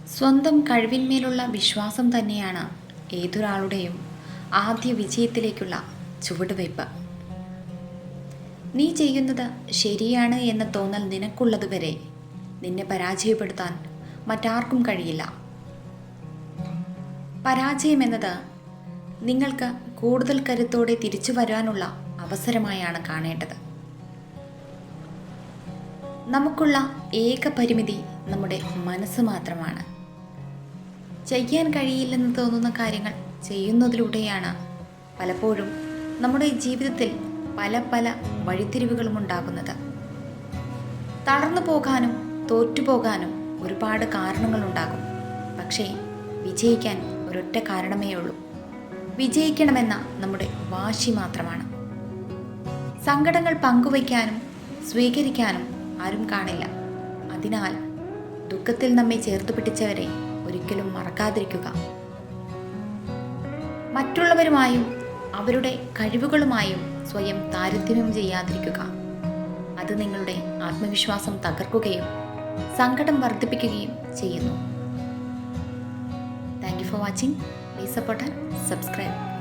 സ്വന്തം കഴിവിന്മേലുള്ള വിശ്വാസം തന്നെയാണ് ഏതൊരാളുടെയും ആദ്യ വിജയത്തിലേക്കുള്ള ചുവടുവയ്പ്. നീ ചെയ്യുന്നത് ശരിയാണ് എന്ന തോന്നൽ നിനക്കുള്ളതുവരെ നിന്നെ പരാജയപ്പെടുത്താൻ മറ്റാർക്കും കഴിയില്ല. പരാജയം എന്നത് നിങ്ങൾക്ക് കൂടുതൽ കരുത്തോടെ തിരിച്ചു വരാനുള്ള അവസരമായാണ് കാണേണ്ടത്. നമുക്കുള്ള ഏക പരിമിതി നമ്മുടെ മനസ്സ് മാത്രമാണ്. ചെയ്യാൻ കഴിയില്ലെന്ന് തോന്നുന്ന കാര്യങ്ങൾ ചെയ്യുന്നതിലൂടെയാണ് പലപ്പോഴും നമ്മുടെ ജീവിതത്തിൽ പല പല വഴിത്തിരിവുകളും ഉണ്ടാകുന്നത്. തളർന്നു പോകാനും തോറ്റുപോകാനും ഒരുപാട് കാരണങ്ങളുണ്ടാകും. പക്ഷേ വിജയിക്കാൻ ഒരൊറ്റ കാരണമേ ഉള്ളൂ. വിജയിക്കണമെന്ന നമ്മുടെ വാശി മാത്രമാണ്. സങ്കടങ്ങൾ പങ്കുവയ്ക്കാനും സ്വീകരിക്കാനും ആരും കാണില്ല. അതിനാൽ ദുഃഖത്തിൽ നമ്മെ ചേർത്ത് പിടിച്ചവരെ ഒരിക്കലും മറക്കാതിരിക്കുക. മറ്റുള്ളവരുമായും അവരുടെ കഴിവുകളുമായും സ്വയം താരതമ്യം ചെയ്യാതിരിക്കുക. അത് നിങ്ങളുടെ ആത്മവിശ്വാസം തകർക്കുകയും സങ്കടം വർദ്ധിപ്പിക്കുകയും ചെയ്യുന്നു. Thank you for watching. Please support and subscribe.